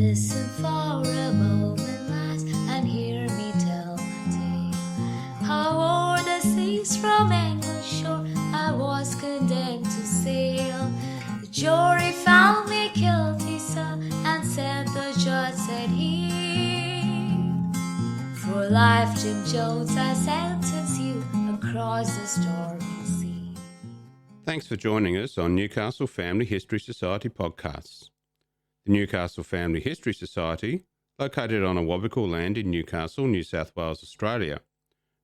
Listen for a moment last and hear me tell my tale. How o'er the seas from English shore I was condemned to sail. The jury found me guilty, sir, and said the judge, said he, for life, Jim Jones, I sentence you across the stormy sea. Thanks for joining us on Newcastle Family History Society podcasts. The Newcastle Family History Society, located on Awabakal land in Newcastle, New South Wales, Australia,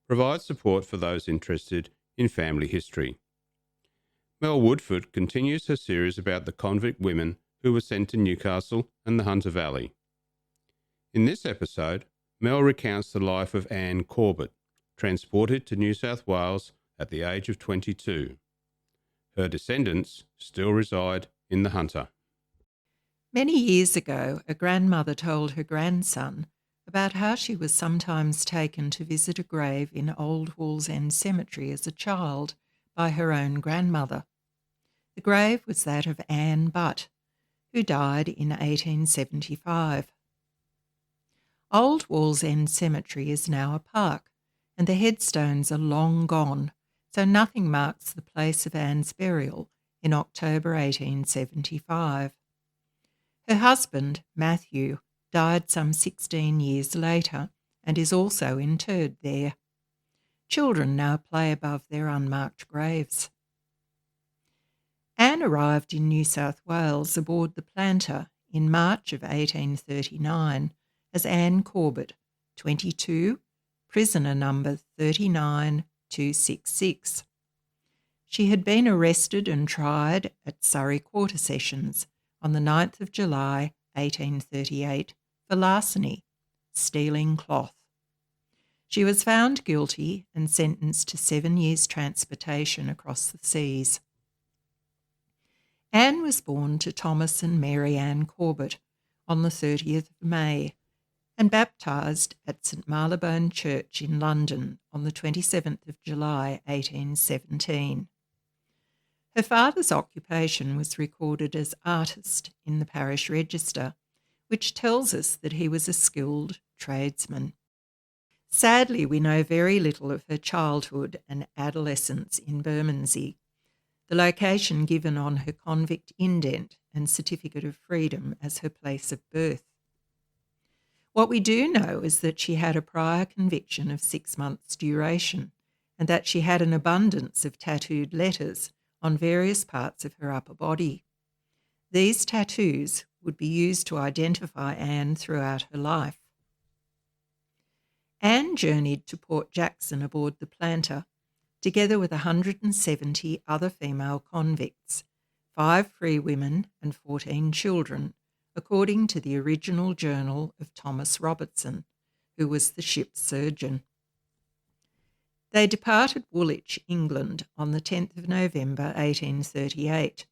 provides support for those interested in family history. Mel Woodford continues her series about the convict women who were sent to Newcastle and the Hunter Valley. In this episode, Mel recounts the life of Ann Corbett, transported to New South Wales at the age of 22. Her descendants still reside in the Hunter. Many years ago, a grandmother told her grandson about how she was sometimes taken to visit a grave in Old Wallsend Cemetery as a child by her own grandmother. The grave was that of Ann Butt, who died in 1875. Old Wallsend Cemetery is now a park, and the headstones are long gone, so nothing marks the place of Ann's burial in October 1875. Her husband, Matthew, died some 16 years later and is also interred there. Children now play above their unmarked graves. Anne arrived in New South Wales aboard the Planter in March of 1839 as Ann Corbett, 22, prisoner number 39266. She had been arrested and tried at Surrey Quarter Sessions on the 9th of July 1838 for larceny, stealing cloth. She was found guilty and sentenced to 7 years' transportation across the seas. Anne was born to Thomas and Mary Ann Corbett on the 30th of May and baptised at St Marylebone Church in London on the 27th of July 1817. Her father's occupation was recorded as artist in the parish register, which tells us that he was a skilled tradesman. Sadly, we know very little of her childhood and adolescence in Bermondsey, the location given on her convict indent and certificate of freedom as her place of birth. What we do know is that she had a prior conviction of 6 months' duration and that she had an abundance of tattooed letters on various parts of her upper body. These tattoos would be used to identify Anne throughout her life. Anne journeyed to Port Jackson aboard the Planter, together with 170 other female convicts, 5 free women and 14 children, according to the original journal of Thomas Robertson, who was the ship's surgeon. They departed Woolwich, England, on the 10th of November 1838,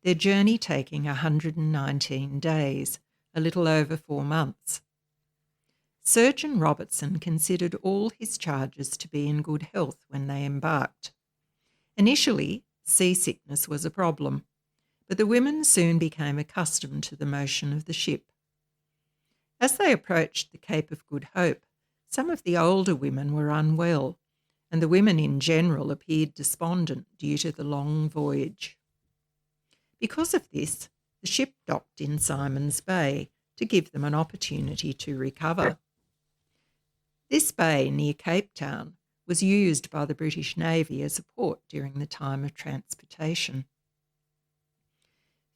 their journey taking 119 days, a little over 4 months. Surgeon Robertson considered all his charges to be in good health when they embarked. Initially, seasickness was a problem, but the women soon became accustomed to the motion of the ship. As they approached the Cape of Good Hope, some of the older women were unwell, and the women in general appeared despondent due to the long voyage. Because of this, the ship docked in Simon's Bay to give them an opportunity to recover. This bay near Cape Town was used by the British Navy as a port during the time of transportation.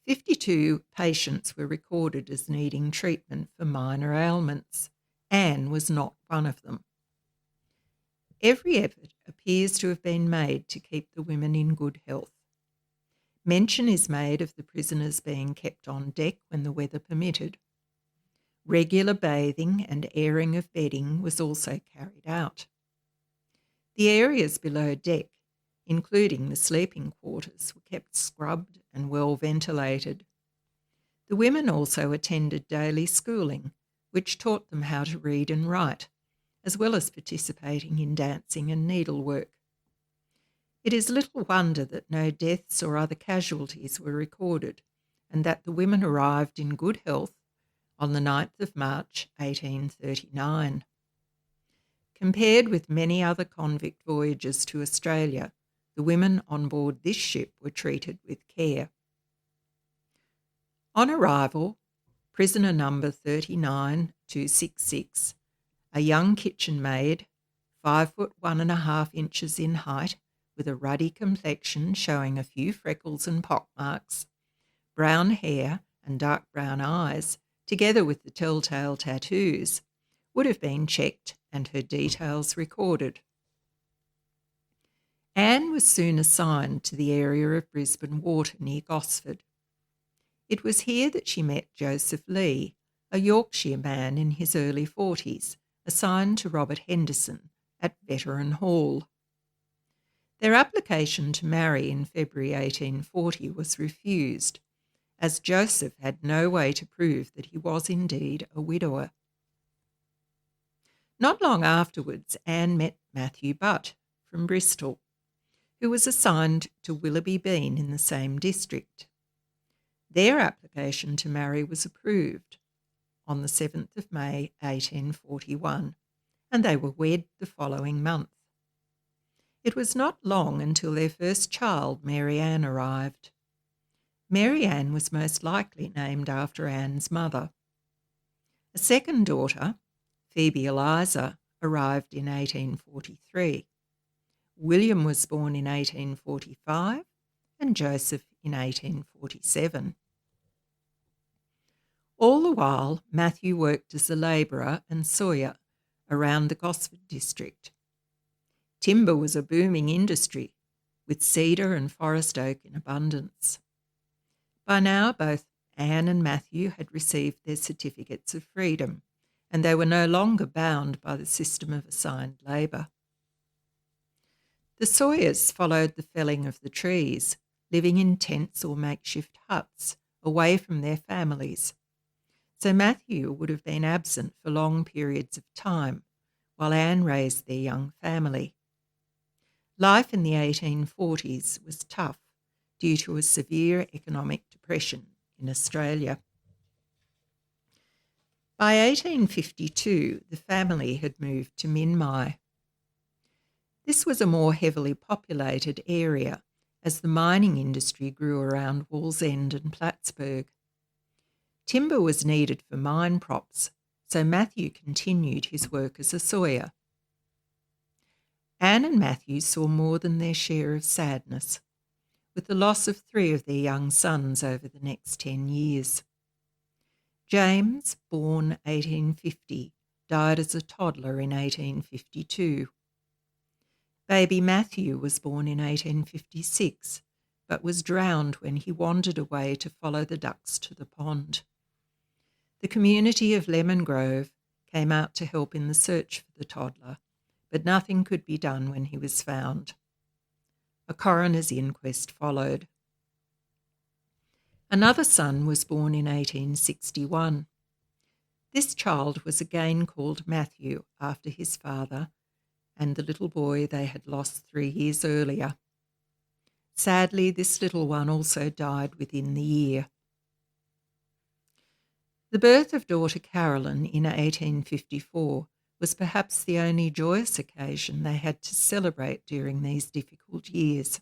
52 patients were recorded as needing treatment for minor ailments. Anne was not one of them. Every effort appears to have been made to keep the women in good health. Mention is made of the prisoners being kept on deck when the weather permitted. Regular bathing and airing of bedding was also carried out. The areas below deck, including the sleeping quarters, were kept scrubbed and well ventilated. The women also attended daily schooling, which taught them how to read and write, as well as participating in dancing and needlework. It is little wonder that no deaths or other casualties were recorded, and that the women arrived in good health on the 9th of March 1839. Compared with many other convict voyages to Australia, the women on board this ship were treated with care. On arrival, prisoner number 39266, a young kitchen maid, 5 foot 1.5 inches in height, with a ruddy complexion showing a few freckles and pockmarks, brown hair and dark brown eyes, together with the telltale tattoos, would have been checked and her details recorded. Anne was soon assigned to the area of Brisbane Water near Gosford. It was here that she met Joseph Lee, a Yorkshire man in his early 40s, assigned to Robert Henderson at Veteran Hall. Their application to marry in February 1840 was refused, as Joseph had no way to prove that he was indeed a widower. Not long afterwards, Anne met Matthew Butt from Bristol, who was assigned to Willoughby Bean in the same district. Their application to marry was approved on the 7th of May 1841, and they were wed the following month. It was not long until their first child, Mary Ann, arrived. Mary Ann was most likely named after Anne's mother. A second daughter, Phoebe Eliza, arrived in 1843. William was born in 1845 and Joseph in 1847. All the while, Matthew worked as a labourer and sawyer around the Gosford district. Timber was a booming industry, with cedar and forest oak in abundance. By now, both Anne and Matthew had received their certificates of freedom, and they were no longer bound by the system of assigned labour. The sawyers followed the felling of the trees, living in tents or makeshift huts, away from their families. So Matthew would have been absent for long periods of time, while Anne raised their young family. Life in the 1840s was tough due to a severe economic depression in Australia. By 1852, the family had moved to Minmi. This was a more heavily populated area as the mining industry grew around Wallsend and Plattsburgh. Timber was needed for mine props, so Matthew continued his work as a sawyer. Anne and Matthew saw more than their share of sadness, with the loss of 3 of their young sons over the next 10 years. James, born 1850, died as a toddler in 1852. Baby Matthew was born in 1856, but was drowned when he wandered away to follow the ducks to the pond. The community of Lemon Grove came out to help in the search for the toddler, but nothing could be done when he was found. A coroner's inquest followed. Another son was born in 1861. This child was again called Matthew after his father and the little boy they had lost 3 years earlier. Sadly, this little one also died within the year. The birth of daughter Carolyn in 1854 was perhaps the only joyous occasion they had to celebrate during these difficult years.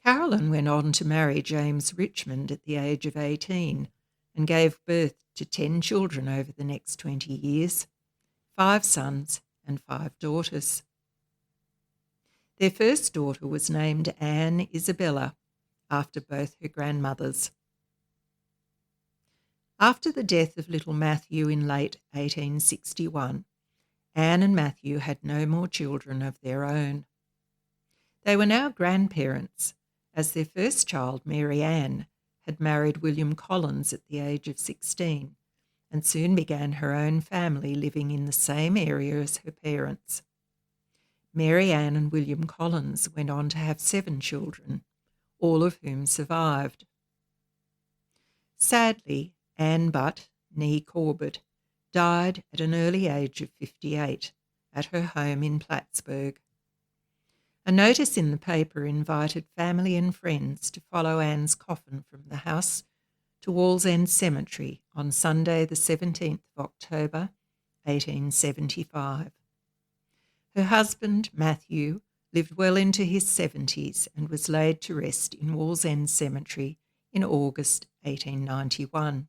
Carolyn went on to marry James Richmond at the age of 18 and gave birth to 10 children over the next 20 years, 5 sons and 5 daughters. Their first daughter was named Anne Isabella, after both her grandmothers. After the death of little Matthew in late 1861, Anne and Matthew had no more children of their own. They were now grandparents, as their first child, Mary Ann, had married William Collins at the age of 16 and soon began her own family living in the same area as her parents. Mary Ann and William Collins went on to have 7 children, all of whom survived. Sadly, Ann Butt, née Corbett, died at an early age of 58 at her home in Plattsburgh. A notice in the paper invited family and friends to follow Anne's coffin from the house to Wallsend Cemetery on Sunday the 17th of October, 1875. Her husband, Matthew, lived well into his 70s and was laid to rest in Wallsend Cemetery in August 1891.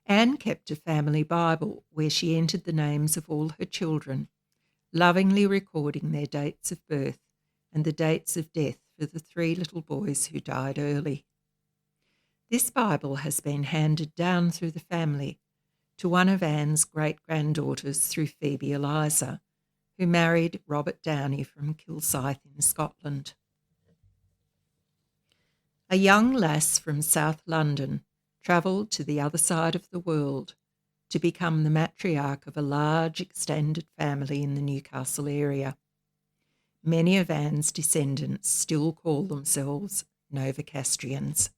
Anne kept a family Bible where she entered the names of all her children, lovingly recording their dates of birth and the dates of death for the 3 little boys who died early. This Bible has been handed down through the family to one of Anne's great-granddaughters through Phoebe Eliza, who married Robert Downey from Kilsyth in Scotland. A young lass from South London travelled to the other side of the world to become the matriarch of a large extended family in the Newcastle area. Many of Anne's descendants still call themselves Novocastrians.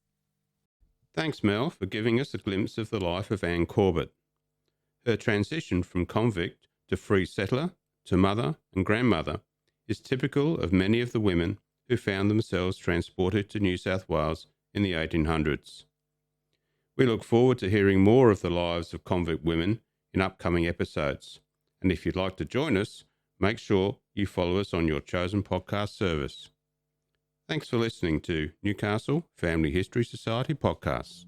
Thanks, Mel, for giving us a glimpse of the life of Ann Corbett. Her transition from convict to free settler to mother and grandmother is typical of many of the women who found themselves transported to New South Wales in the 1800s. We look forward to hearing more of the lives of convict women in upcoming episodes. And if you'd like to join us, make sure you follow us on your chosen podcast service. Thanks for listening to Newcastle Family History Society podcasts.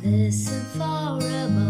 Listen for a moment.